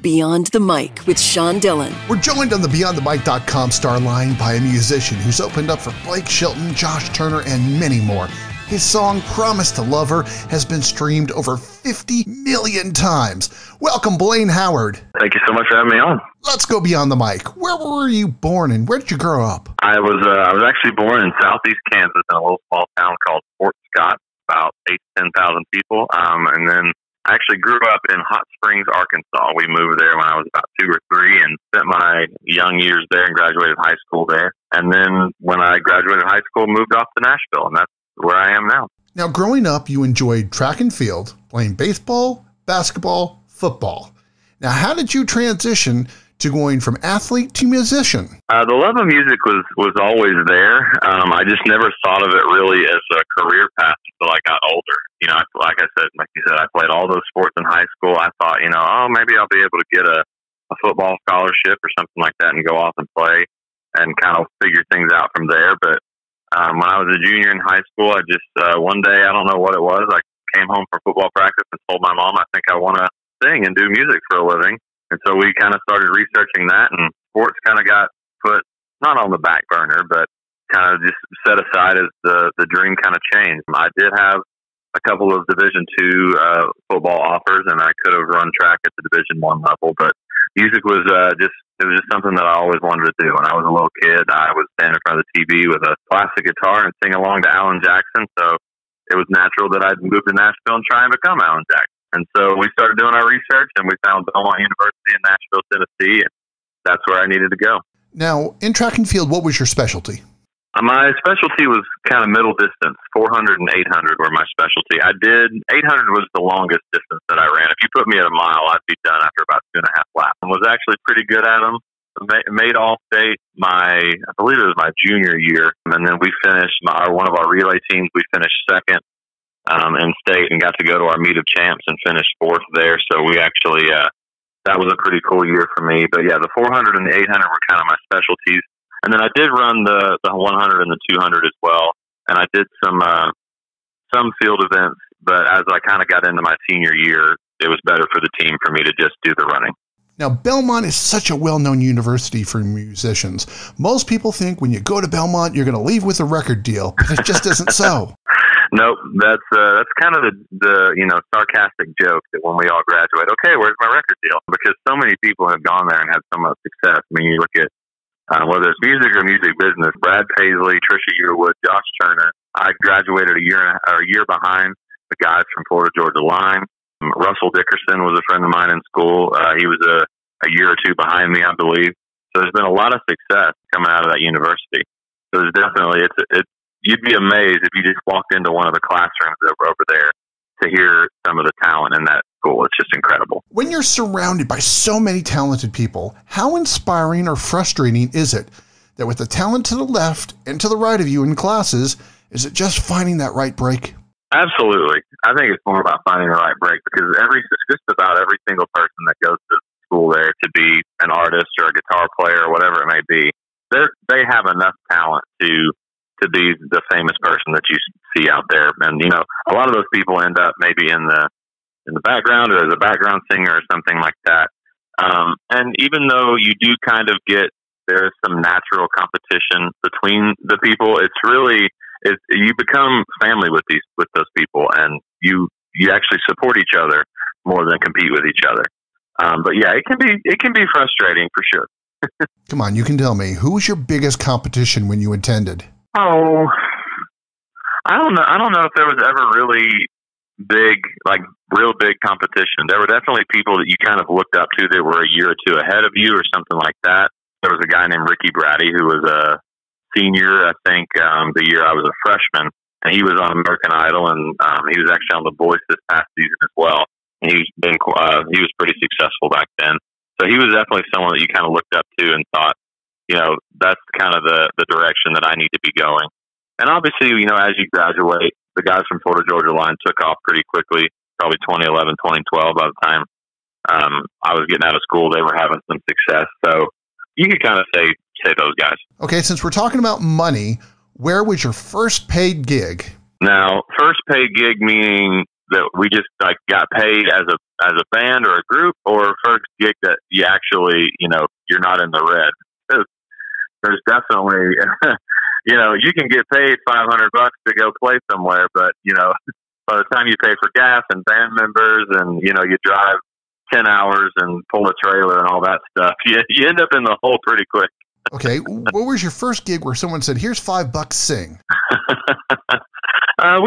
Beyond the Mic with Sean Dillon. We're joined on the BeyondTheMic.com star line by a musician who's opened up for Blake Shelton, Josh Turner, and many more. His song, Promise to Love Her, has been streamed over 50 million times. Welcome, Blane Howard. Thank you so much for having me on. Let's go beyond the mic. Where were you born and where did you grow up? I was actually born in southeast Kansas in a little small town called Fort Scott, about 8,000 to 10,000 people. And then I actually grew up in Hot Springs, Arkansas. We moved there when I was about 2 or 3 and spent my young years there and graduated high school there. And then when I graduated high school, moved off to Nashville, and that's where I am now. Now, growing up, you enjoyed track and field, playing baseball, basketball, football. Now, how did you transition to going from athlete to musician? The love of music was always there. I just never thought of it really as a career path until I got older. You know, like you said, I played all those sports in high school. I thought, maybe I'll be able to get a football scholarship or something like that and go off and play and kind of figure things out from there. But when I was a junior in high school, I just, one day, I don't know what it was, I came home from football practice and told my mom, I think I want to sing and do music for a living. And so we kind of started researching that, and sports kind of got put, not on the back burner, but kind of just set aside as the dream kind of changed. I did have a couple of Division II football offers, and I could have run track at the Division I level, but music was just something that I always wanted to do. When I was a little kid, I would stand in front of the TV with a classic guitar and sing along to Alan Jackson. So it was natural that I'd move to Nashville and try and become Alan Jackson. And so we started doing our research, and we found Belmont University in Nashville, Tennessee, and that's where I needed to go. Now, in track and field, what was your specialty? My specialty was kind of middle distance. 400 and 800 were my specialty. 800 was the longest distance that I ran. If you put me at a mile, I'd be done after about 2.5 laps. I was actually pretty good at them. Made All-State I believe it was my junior year. And then we finished, one of our relay teams, we finished second in state and got to go to our meet of champs and finish 4th there. So we actually, that was a pretty cool year for me. But yeah, the 400 and the 800 were kind of my specialties. And then I did run the 100 and the 200 as well. And I did some field events, but as I kind of got into my senior year, it was better for the team for me to just do the running. Now, Belmont is such a well-known university for musicians. Most people think when you go to Belmont, you're going to leave with a record deal, but it just isn't so. Nope, that's kind of the sarcastic joke that when we all graduate, okay, where's my record deal? Because so many people have gone there and had so much success. I mean, you look at whether it's music or music business, Brad Paisley, Trisha Yearwood, Josh Turner. I graduated a year behind the guys from Florida Georgia Line. Russell Dickerson was a friend of mine in school. He was a year or 2 behind me, I believe. So there's been a lot of success coming out of that university. So there's definitely, you'd be amazed if you just walked into one of the classrooms over there to hear some of the talent in that school. It's just incredible. When you're surrounded by so many talented people, how inspiring or frustrating is it that with the talent to the left and to the right of you in classes, is it just finding that right break? Absolutely. I think it's more about finding the right break because just about every single person that goes to school there to be an artist or a guitar player or whatever it may be, they have enough talent to be the famous person that you see out there. And, a lot of those people end up maybe in the background or as a background singer or something like that. And even though you do kind of there is some natural competition between the people, you become family with those people, and you actually support each other more than compete with each other. But yeah, it can be frustrating for sure. Come on, you can tell me, who was your biggest competition when you attended? Oh, I don't know. I don't know if there was ever really real big competition. There were definitely people that you kind of looked up to that were a year or 2 ahead of you or something like that. There was a guy named Ricky Brady who was a senior, I think, the year I was a freshman, and he was on American Idol, and he was actually on The Voice this past season as well. And he was pretty successful back then. So he was definitely someone that you kind of looked up to and thought, that's kind of the direction that I need to be going. And obviously, as you graduate, the guys from Florida Georgia Line took off pretty quickly, probably 2011, 2012 by the time I was getting out of school. They were having some success. So you could kind of say those guys. Okay, since we're talking about money, where was your first paid gig? Now, first paid gig meaning that we just like got paid as a band or a group, or first gig that you actually, you're not in the red? There's definitely, you can get paid $500 to go play somewhere, but by the time you pay for gas and band members and you drive 10 hours and pull a trailer and all that stuff, you end up in the hole pretty quick. Okay, what was your first gig where someone said, "Here's $5, sing"? I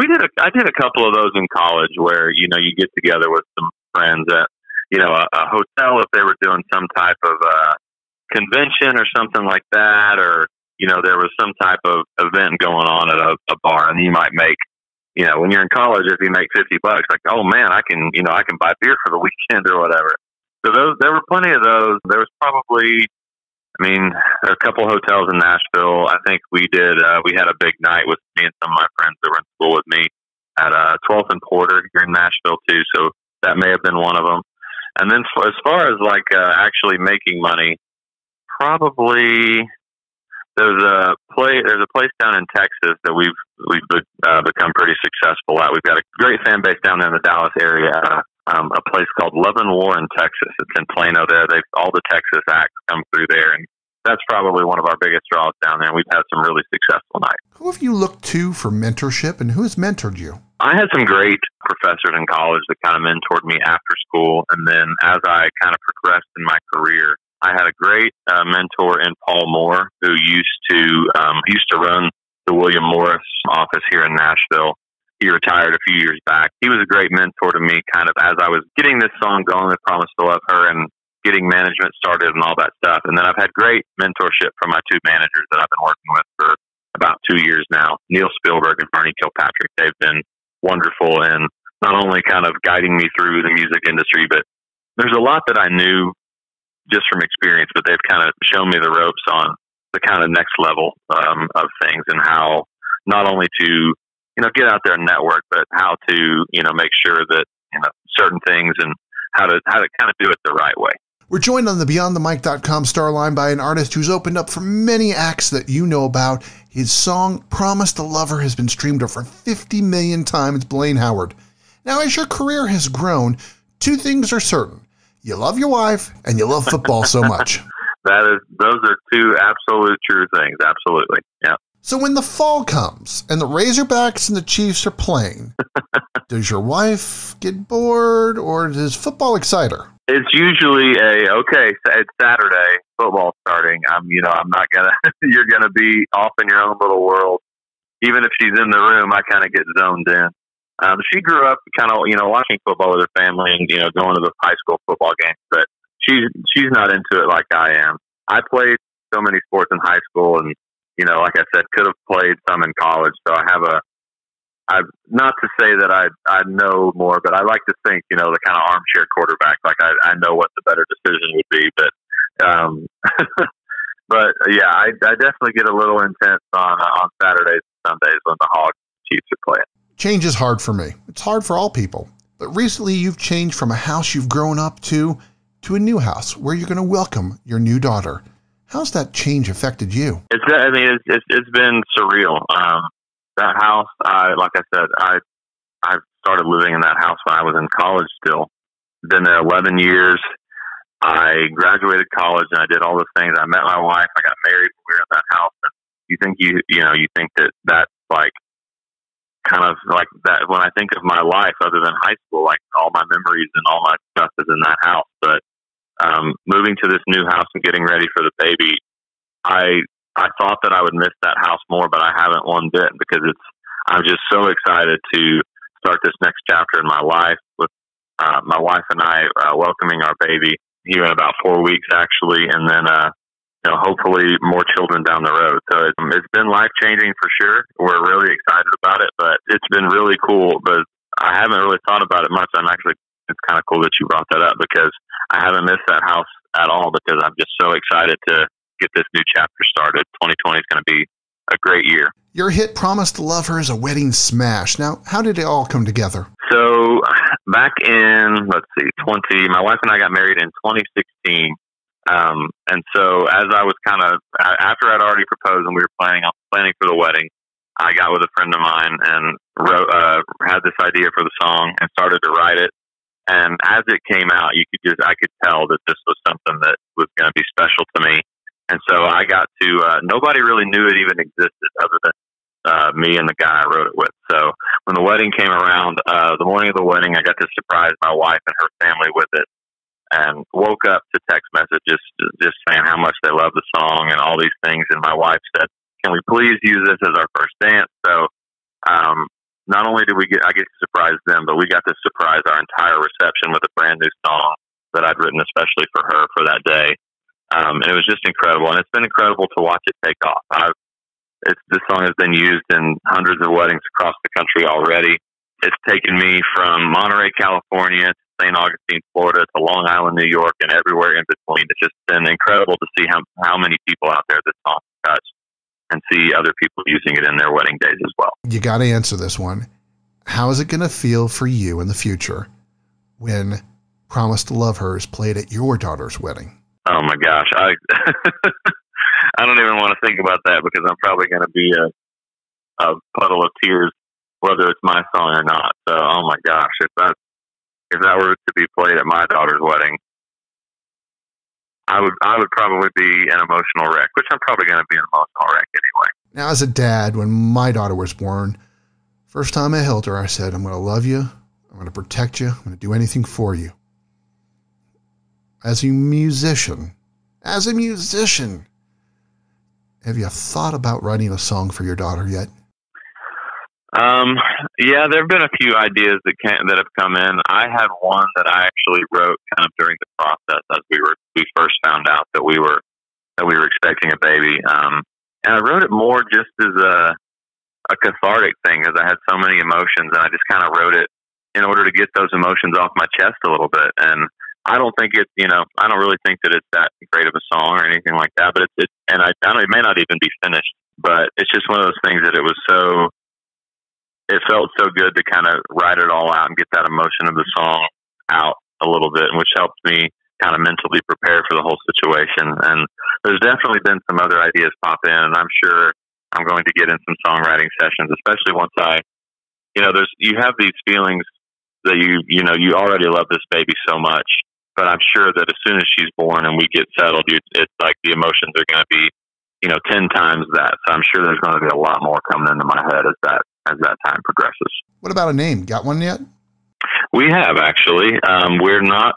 did a couple of those in college where you get together with some friends at a hotel if they were doing some type of convention or something like that, or there was some type of event going on at a bar, and you might make when you're in college, if you make $50, like, oh man, I can buy beer for the weekend or whatever. So there were plenty of those. There was probably, a couple hotels in Nashville. I think we had a big night with me and some of my friends that were in school with me at 12th and Porter here in Nashville too. So that may have been one of them. And then as far as actually making money, probably there's a place down in Texas that we've become pretty successful at. We've got a great fan base down there in the Dallas area. A place called Love and War in Texas. It's in Plano there. All the Texas acts come through there, and that's probably one of our biggest draws down there. And we've had some really successful nights. Who have you looked to for mentorship, and who has mentored you? I had some great professors in college that kind of mentored me after school, and then as I kind of progressed in my career, I had a great mentor in Paul Moore, who used to run the William Morris office here in Nashville. He retired a few years back. He was a great mentor to me kind of as I was getting this song going, I Promise to Love Her, and getting management started and all that stuff. And then I've had great mentorship from my two managers that I've been working with for about 2 years now, Neil Spielberg and Bernie Kilpatrick. They've been wonderful in not only kind of guiding me through the music industry, but there's a lot that I knew just from experience, but they've kind of shown me the ropes on the kind of next level of things, and how not only to get out there and network, but how to make sure that certain things and how to kind of do it the right way. We're joined on the BeyondTheMic.com star line by an artist who's opened up for many acts that you know about. His song "Promise to Love Her" has been streamed over 50 million times. Blane Howard. Now, as your career has grown, two things are certain: you love your wife and you love football so much. Those are two absolute true things. Absolutely. Yeah. So when the fall comes and the Razorbacks and the Chiefs are playing, does your wife get bored, or does football excite her? It's usually it's Saturday, football starting. I'm not gonna, you're gonna be off in your own little world. Even if she's in the room, I kind of get zoned in. She grew up kind of, watching football with her family and, going to the high school football games, but she's not into it like I am. I played so many sports in high school, and, like I said, could have played some in college. So I've not to say that I know more, but I like to think, the kind of armchair quarterback, like I know what the better decision would be, but, but yeah, I definitely get a little intense on Saturdays and Sundays when the Hogs and Chiefs are playing. Change is hard for me. It's hard for all people. But recently you've changed from a house you've grown up to a new house where you're going to welcome your new daughter. How's that change affected you? It's been surreal. That house, like I said, I started living in that house when I was in college still. Been there 11 years. I graduated college and I did all those things. I met my wife. I got married when we were in that house. And you think that's like, kind of like that when I think of my life other than high school, like all my memories and all my stuff is in that house. But moving to this new house and getting ready for the baby, I thought that I would miss that house more, but I haven't one bit, because I'm just so excited to start this next chapter in my life with my wife and I welcoming our baby here in about 4 weeks actually, and then hopefully more children down the road. So it's been life-changing for sure. We're really excited about it, but it's been really cool. But I haven't really thought about it much. It's kind of cool that you brought that up, because I haven't missed that house at all, because I'm just so excited to get this new chapter started. 2020 is going to be a great year. Your hit "Promise to Love Her" is a wedding smash. Now, how did it all come together? So back in, my wife and I got married in 2016. And so as I was after I'd already proposed and we were planning for the wedding, I got with a friend of mine and had this idea for the song and started to write it. And as it came out, I could tell that this was something that was going to be special to me. And so I got to, nobody really knew it even existed other than me and the guy I wrote it with. So when the wedding came around, the morning of the wedding, I got to surprise my wife and her family with it, and woke up to text messages just saying how much they love the song and all these things. And my wife said, "Can we please use this as our first dance?" So not only did I get to surprise them, but we got to surprise our entire reception with a brand new song that I'd written especially for her for that day. And it was just incredible. And it's been incredible to watch it take off. This song has been used in hundreds of weddings across the country already. It's taken me from Monterey, California, to St. Augustine, Florida, to Long Island, New York, and everywhere in between. It's just been incredible to see how many people out there this song touched, and see other people using it in their wedding days as well. You got to answer this one. How is it going to feel for you in the future when Promise to Love Her is played at your daughter's wedding? Oh my gosh. I don't even want to think about that, because I'm probably going to be a puddle of tears, whether it's my song or not. So, oh my gosh, if that were to be played at my daughter's wedding, I would probably be an emotional wreck, which I'm probably going to be an emotional wreck anyway. Now, as a dad, when my daughter was born, first time I held her, I said, "I'm going to love you. I'm going to protect you. I'm going to do anything for you." As a musician, have you thought about writing a song for your daughter yet? Yeah, there have been a few ideas that have come in. I had one that I actually wrote kind of during the process as we first found out that we were expecting a baby. And I wrote it more just as a cathartic thing, because I had so many emotions, and I just kind of wrote it in order to get those emotions off my chest a little bit. And I don't think I don't really think that it's that great of a song or anything like that, but it may not even be finished, but it's just one of those things that it felt so good to kind of write it all out and get that emotion of the song out a little bit, which helped me kind of mentally prepare for the whole situation. And there's definitely been some other ideas pop in, and I'm sure I'm going to get in some songwriting sessions, especially once you have these feelings that you already love this baby so much, but I'm sure that as soon as she's born and we get settled, it's like the emotions are going to be, 10 times that. So I'm sure there's going to be a lot more coming into my head as that time progresses. What about a name? Got one yet? We have, actually. We're not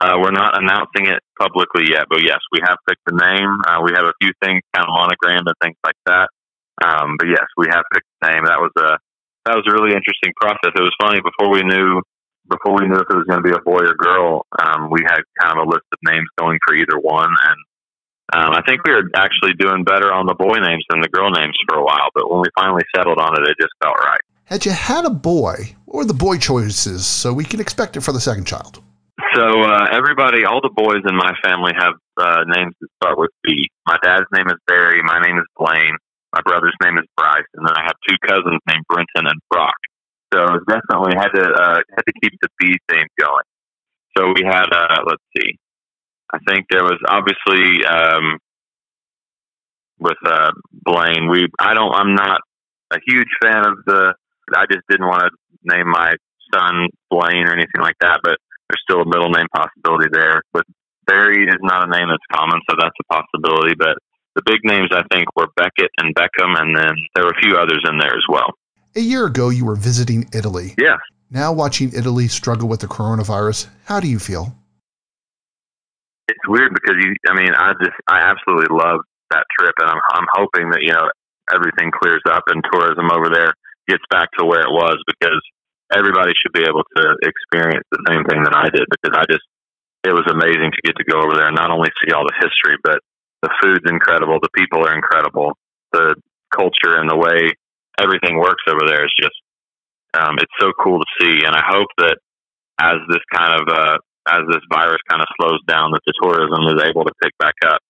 announcing it publicly yet, but yes, we have picked the name. We have a few things kind of monogrammed and things like that. But yes, we have picked the name. That was a really interesting process. It was funny, before we knew if it was going to be a boy or girl, we had kind of a list of names going for either one. And I think we were actually doing better on the boy names than the girl names for a while, but when we finally settled on it, it just felt right. Had you had a boy, what were the boy choices so we can expect it for the second child? So all the boys in my family have names that start with B. My dad's name is Barry. My name is Blane. My brother's name is Bryce, and then I have two cousins named Brenton and Brock. So definitely had to keep the B theme going. So we had let's see. I think there was obviously with Blane. I'm not a huge fan of I just didn't want to name my son Blane or anything like that, but there's still a middle name possibility there. But Barry is not a name that's common, so that's a possibility. But the big names, I think, were Beckett and Beckham, and then there were a few others in there as well. A year ago, you were visiting Italy. Yeah. Now watching Italy struggle with the coronavirus, how do you feel? It's weird because I absolutely love that trip, and I'm hoping that everything clears up and tourism over there gets back to where it was, because everybody should be able to experience the same thing that I did, because it was amazing to get to go over there and not only see all the history, but the food's incredible, the people are incredible, the culture and the way everything works over there is just it's so cool to see. And I hope that as this virus kind of slows down, that the tourism is able to pick back up,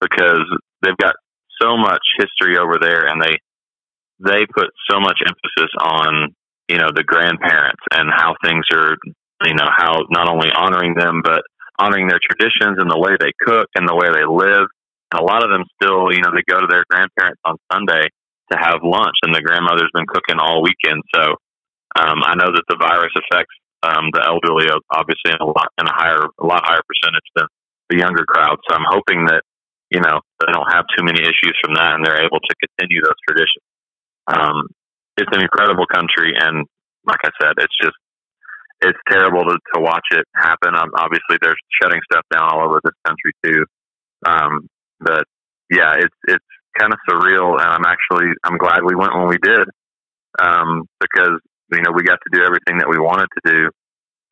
because they've got so much history over there, and they put so much emphasis on the grandparents and how things are, how not only honoring them, but honoring their traditions and the way they cook and the way they live. And a lot of them still, they go to their grandparents on Sunday to have lunch, and the grandmother's been cooking all weekend. So I know that the virus affects the elderly, obviously, in a lot higher percentage than the younger crowd. So I'm hoping that, you know, they don't have too many issues from that, and they're able to continue those traditions. It's an incredible country, and like I said, it's terrible to watch it happen. Obviously, they're shutting stuff down all over this country too. But yeah, it's kind of surreal, and I'm glad we went when we did, because, you know, we got to do everything that we wanted to do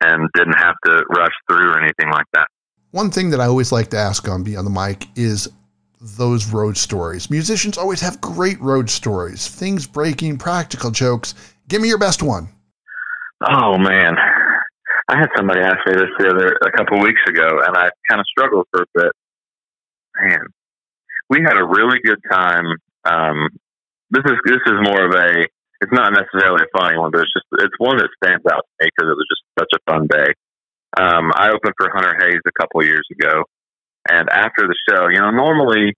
and didn't have to rush through or anything like that. One thing that I always like to ask on Beyond the Mic is those road stories. Musicians always have great road stories, things breaking, practical jokes. Give me your best one. Oh man, I had somebody ask me this a couple of weeks ago, and I kind of struggled for a bit. Man, we had a really good time. This is more of it's not necessarily a funny one, but it's one that stands out to me because it was just such a fun day. I opened for Hunter Hayes a couple of years ago, and after the show, you know, normally,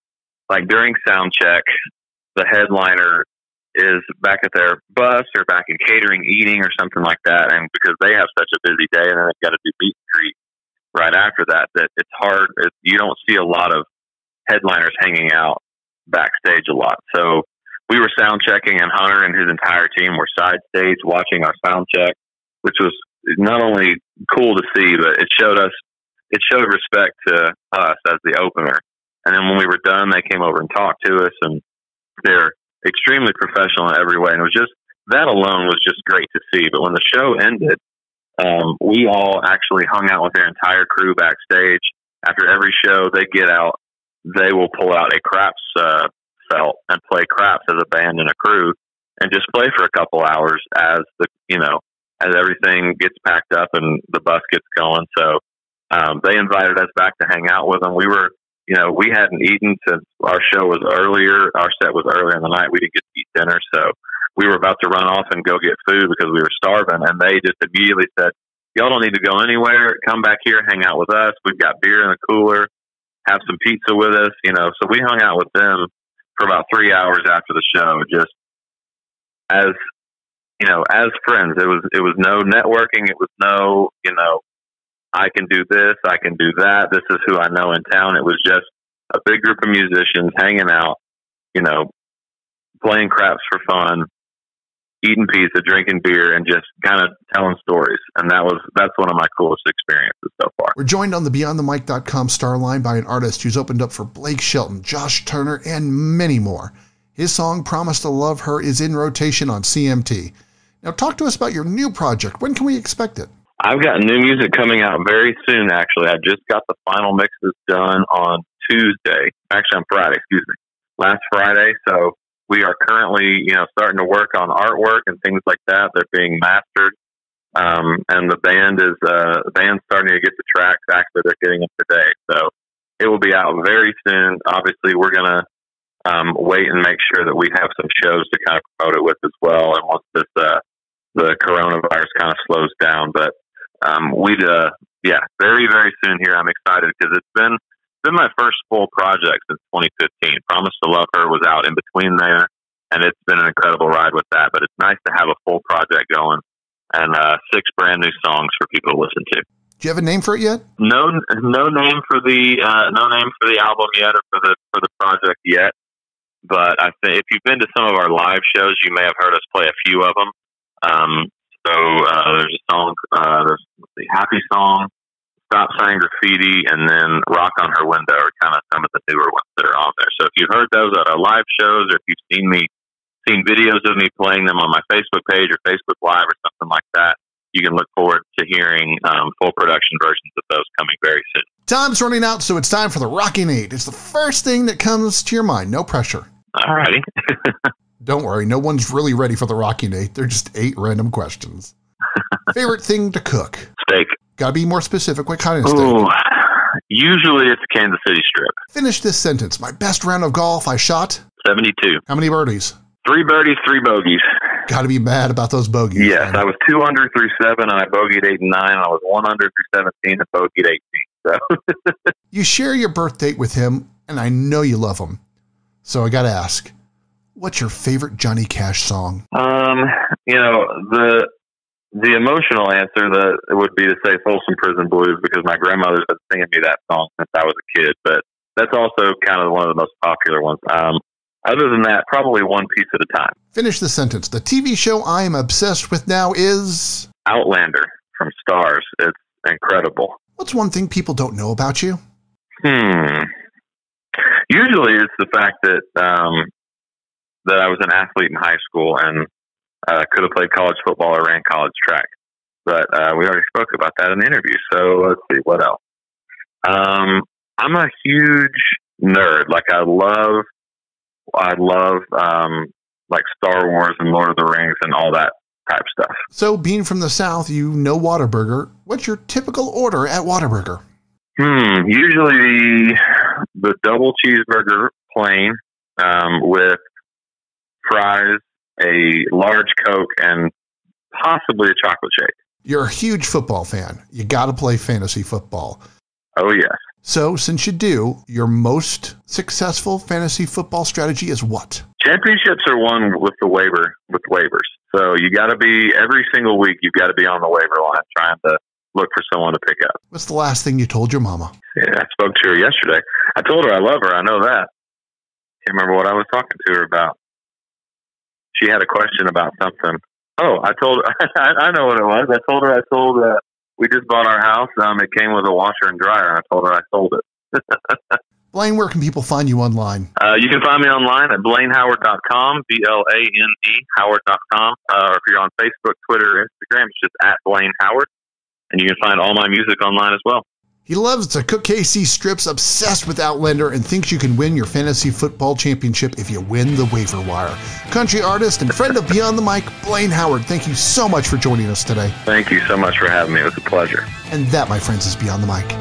like during sound check, the headliner is back at their bus or back in catering, eating or something like that, and because they have such a busy day and then they've got to do meet and greet right after that it's hard. You don't see a lot of headliners hanging out backstage a lot. So we were sound checking, and Hunter and his entire team were side stage watching our sound check, which was not only cool to see, but it showed respect to us as the opener. And then when we were done, they came over and talked to us, and they're extremely professional in every way. And it was just, that alone was just great to see. But when the show ended, we all actually hung out with their entire crew backstage. After every show, they get out, they will pull out a craps felt and play craps as a band and a crew, and just play for a couple hours as as everything gets packed up and the bus gets going. So they invited us back to hang out with them. We were, we hadn't eaten since our show was earlier. Our set was earlier in the night. We didn't get to eat dinner. So we were about to run off and go get food because we were starving. And they just immediately said, y'all don't need to go anywhere. Come back here, hang out with us. We've got beer in the cooler, have some pizza with us, So we hung out with them for about 3 hours after the show, just as friends. It was no networking. It was no, I can do this, I can do that. This is who I know in town. It was just a big group of musicians hanging out, playing craps for fun, eating pizza, drinking beer, and just kind of telling stories. And that's one of my coolest experiences so far. We're joined on the BeyondTheMic.com star line by an artist who's opened up for Blake Shelton, Josh Turner, and many more. His song, Promise to Love Her, is in rotation on CMT. Now talk to us about your new project. When can we expect it? I've got new music coming out very soon, actually. I just got the final mixes done on Tuesday. Actually, on Friday, last Friday. So we are currently, starting to work on artwork and things like that. They're being mastered. And the band's starting to get the tracks. Actually, they're getting them today. So it will be out very soon. Obviously, we're going to wait and make sure that we have some shows to kind of promote it with as well. And once the coronavirus kind of slows down, but very, very soon here. I'm excited because it's been my first full project since 2015. Promise to Love Her was out in between there, and it's been an incredible ride with that. But it's nice to have a full project going and 6 brand new songs for people to listen to. Do you have a name for it yet? No name for the album yet, or for the project yet. But I think if you've been to some of our live shows, you may have heard us play a few of them. So there's a song, there's the Happy Song, Stop Signing Graffiti, and then Rock on Her Window are kind of some of the newer ones that are on there. So if you've heard those at our live shows, or if you've seen videos of me playing them on my Facebook page or Facebook Live or something like that, you can look forward to hearing full production versions of those coming very soon. Time's running out, so it's time for the Rockin' 8. It's the first thing that comes to your mind. No pressure. All righty. Don't worry, no one's really ready for the Rockin' 8. They're just 8 random questions. Favorite thing to cook? Steak. Gotta be more specific. What kind of steak? Ooh, usually it's Kansas City strip. Finish this sentence. My best round of golf I shot? 72. How many birdies? 3 birdies, 3 bogeys. Gotta be mad about those bogeys. Yes, I was 2 under through 7, and I bogeyed 8 and 9. And I was 1 under through 17 and bogeyed 18. So. You share your birth date with him, and I know you love him. So I gotta ask, What's your favorite Johnny Cash song? The emotional answer that would be to say Folsom Prison Blues, because my grandmother's been singing me that song since I was a kid, but that's also kind of one of the most popular ones. Other than that, probably One Piece at a Time. Finish the sentence. The TV show I am obsessed with now is... Outlander from Stars. It's incredible. What's one thing people don't know about you? Usually it's the fact that that I was an athlete in high school and could have played college football or ran college track. But we already spoke about that in the interview. So let's see, what else? I'm a huge nerd. Like I love like Star Wars and Lord of the Rings and all that type stuff. So being from the South, you know Whataburger. What's your typical order at Whataburger? Usually the double cheeseburger plain with fries, a large Coke, and possibly a chocolate shake. You're a huge football fan. You got to play fantasy football. Oh, yes. So since you do, your most successful fantasy football strategy is what? Championships are won with waivers. So you got to be, every single week, you've got to be on the waiver line trying to look for someone to pick up. What's the last thing you told your mama? Yeah, I spoke to her yesterday. I told her I love her. I know that. Can't remember what I was talking to her about. She had a question about something. Oh, I told her, I know what it was. I told her, we just bought our house. It came with a washer and dryer. I told her I sold it. Blane, where can people find you online? You can find me online at BlaneHoward.com, BLANE Howard.com. Or if you're on Facebook, Twitter, Instagram, it's just at Blane Howard. And you can find all my music online as well. He loves to cook KC strips, obsessed with Outlander, and thinks you can win your fantasy football championship if you win the waiver wire. Country artist and friend of Beyond the Mic, Blane Howard, thank you so much for joining us today. Thank you so much for having me. It was a pleasure. And that, my friends, is Beyond the Mic.